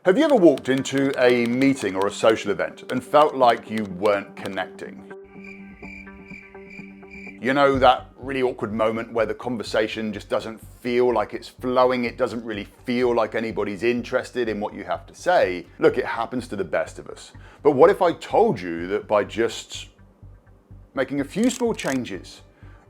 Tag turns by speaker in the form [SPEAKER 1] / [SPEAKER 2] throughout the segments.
[SPEAKER 1] Have you ever walked into a meeting or a social event and felt like you weren't connecting? You know, that really awkward moment where the conversation just doesn't feel like it's flowing, it doesn't really feel like anybody's interested in what you have to say. Look, it happens to the best of us. But what if I told you that by just making a few small changes,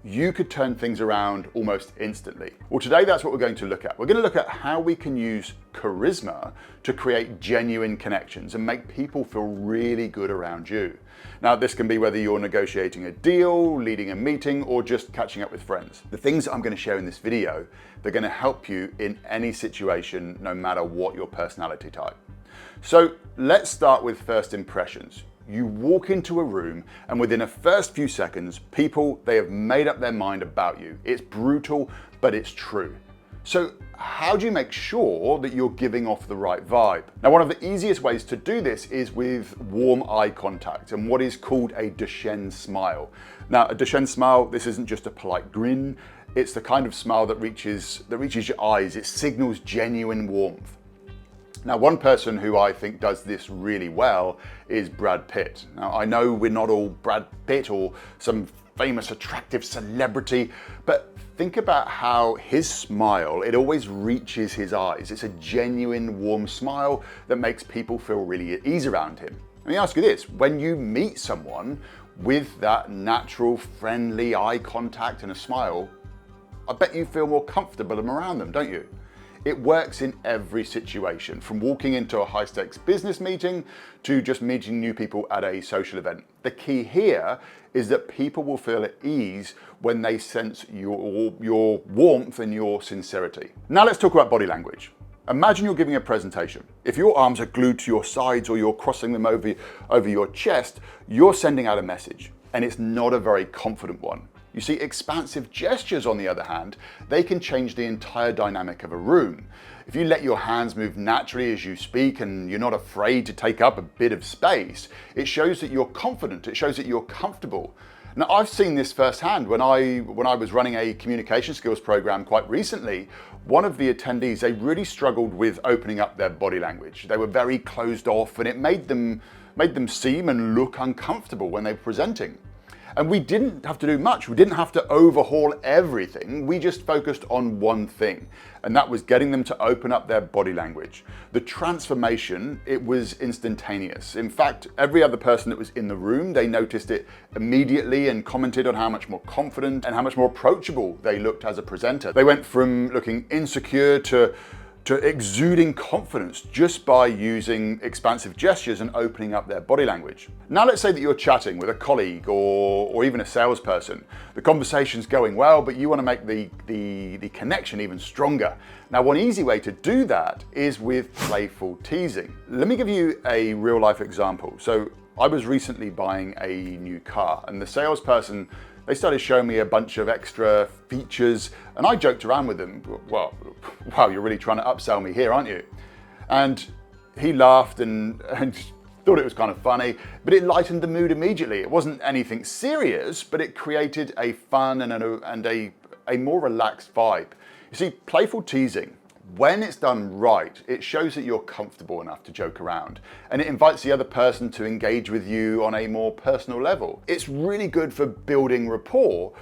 [SPEAKER 1] you could turn things around almost instantly? Well, today that's what we're going to look at. We're going to look at how we can use charisma to create genuine connections and make people feel really good around you. Now, this can be whether you're negotiating a deal, leading a meeting, or just catching up with friends. The things that I'm going to share in this video, they're going to help you in any situation, no matter what your personality type. So let's start with first impressions. You walk into a room and within the first few seconds, people, they have made up their mind about you. It's brutal, but it's true. So how do you make sure that you're giving off the right vibe? Now, one of the easiest ways to do this is with warm eye contact and what is called a Duchenne smile. Now, a Duchenne smile, this isn't just a polite grin. It's the kind of smile that reaches your eyes. It signals genuine warmth. Now, one person who I think does this really well is Brad Pitt. Now, I know we're not all Brad Pitt or some famous attractive celebrity, but think about how his smile, it always reaches his eyes. It's a genuine warm smile that makes people feel really at ease around him. Let me ask you this, when you meet someone with that natural, friendly eye contact and a smile, I bet you feel more comfortable around them, don't you? It works in every situation, from walking into a high-stakes business meeting to just meeting new people at a social event. The key here is that people will feel at ease when they sense your warmth and your sincerity. Now let's talk about body language. Imagine you're giving a presentation. If your arms are glued to your sides or you're crossing them over your chest, you're sending out a message, and it's not a very confident one. You see, expansive gestures, on the other hand, they can change the entire dynamic of a room. If you let your hands move naturally as you speak and you're not afraid to take up a bit of space, it shows that you're confident, it shows that you're comfortable. Now, I've seen this firsthand when I was running a communication skills program quite recently. One of the attendees, they really struggled with opening up their body language. They were very closed off and it made them seem and look uncomfortable when they were presenting. And we didn't have to do much. We didn't have to overhaul everything. We just focused on one thing, and that was getting them to open up their body language. The transformation, it was instantaneous. In fact, every other person that was in the room, they noticed it immediately and commented on how much more confident and how much more approachable they looked as a presenter. They went from looking insecure to exuding confidence just by using expansive gestures and opening up their body language. Now let's say that you're chatting with a colleague or even a salesperson. The conversation's going well, but you want to make the connection even stronger. Now, one easy way to do that is with playful teasing. Let me give you a real life example. So I was recently buying a new car and the salesperson, they started showing me a bunch of extra features and I joked around with them. Well, wow, you're really trying to upsell me here, aren't you? And he laughed and thought it was kind of funny, but it lightened the mood immediately. It wasn't anything serious, but it created a fun and a more relaxed vibe. You see, playful teasing, when it's done right, it shows that you're comfortable enough to joke around and it invites the other person to engage with you on a more personal level. It's really good for building rapport.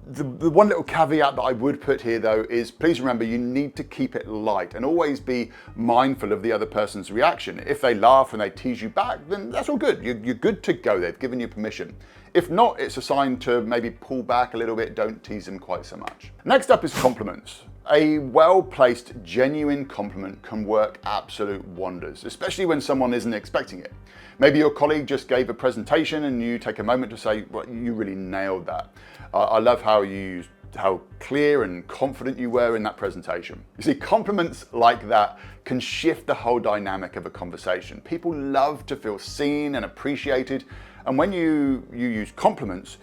[SPEAKER 1] The one little caveat that I would put here though is please remember you need to keep it light and always be mindful of the other person's reaction. If they laugh and they tease you back, then that's all good. You're good to go. They've given you permission. If not, it's a sign to maybe pull back a little bit. Don't tease them quite so much. Next up is compliments. A well-placed, genuine compliment can work absolute wonders, especially when someone isn't expecting it. Maybe your colleague just gave a presentation and you take a moment to say, well, you really nailed that. I love how clear and confident you were in that presentation. You see, compliments like that can shift the whole dynamic of a conversation. People love to feel seen and appreciated. And when you use compliments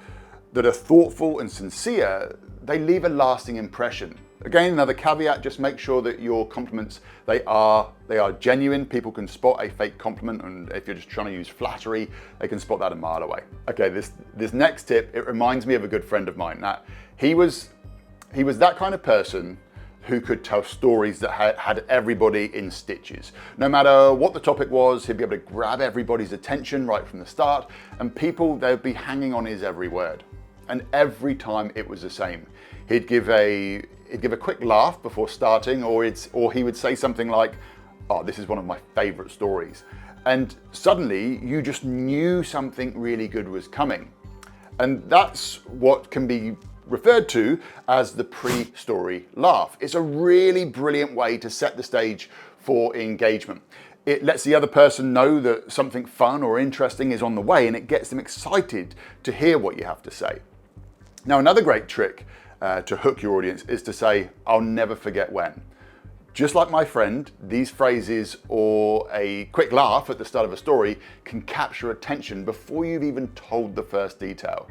[SPEAKER 1] that are thoughtful and sincere, they leave a lasting impression. Again, another caveat, just make sure that your compliments, they are genuine. People can spot a fake compliment, and if you're just trying to use flattery, they can spot that a mile away. Okay, this next tip, it reminds me of a good friend of mine. Now, he was that kind of person who could tell stories that had everybody in stitches. No matter what the topic was, he'd be able to grab everybody's attention right from the start, and people, they'd be hanging on his every word. And every time it was the same. He'd give a quick laugh before starting, or he would say something like, "Oh, this is one of my favorite stories." And suddenly you just knew something really good was coming. And that's what can be referred to as the pre-story laugh. It's a really brilliant way to set the stage for engagement. It lets the other person know that something fun or interesting is on the way, and it gets them excited to hear what you have to say. Now, another great trick to hook your audience is to say, "I'll never forget when." Just like my friend, these phrases or a quick laugh at the start of a story can capture attention before you've even told the first detail.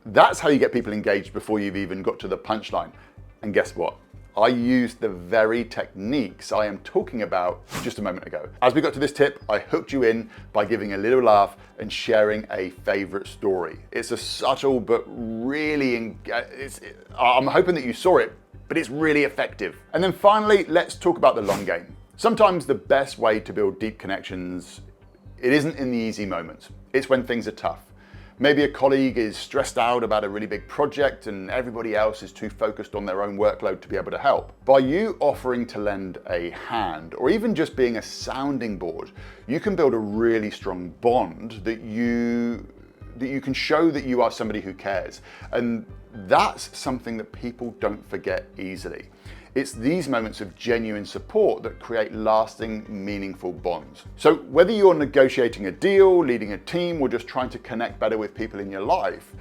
[SPEAKER 1] That's how you get people engaged before you've even got to the punchline. And guess what? I used the very techniques I am talking about just a moment ago. As we got to this tip, I hooked you in by giving a little laugh and sharing a favorite story. It's a subtle but really, I'm hoping that you saw it, but it's really effective. And then finally, let's talk about the long game. Sometimes the best way to build deep connections, it isn't in the easy moments. It's when things are tough. Maybe a colleague is stressed out about a really big project and everybody else is too focused on their own workload to be able to help. By you offering to lend a hand, or even just being a sounding board, you can build a really strong bond that you can show that you are somebody who cares. And that's something that people don't forget easily. It's these moments of genuine support that create lasting, meaningful bonds. So whether you're negotiating a deal, leading a team, or just trying to connect better with people in your life,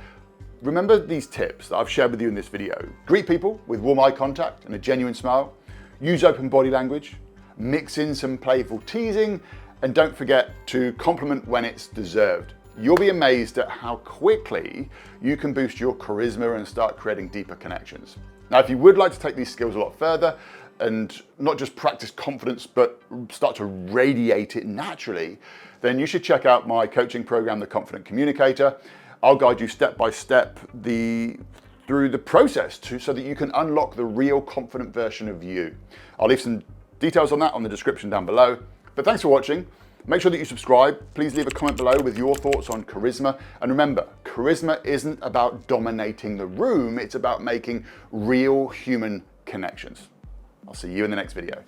[SPEAKER 1] remember these tips that I've shared with you in this video. Greet people with warm eye contact and a genuine smile. Use open body language. Mix in some playful teasing. And don't forget to compliment when it's deserved. You'll be amazed at how quickly you can boost your charisma and start creating deeper connections. Now, if you would like to take these skills a lot further and not just practice confidence, but start to radiate it naturally, then you should check out my coaching program, The Confident Communicator. I'll guide you step by step through the process so that you can unlock the real confident version of you. I'll leave some details on that on the description down below. But thanks for watching. Make sure that you subscribe. Please leave a comment below with your thoughts on charisma. And remember, charisma isn't about dominating the room. It's about making real human connections. I'll see you in the next video.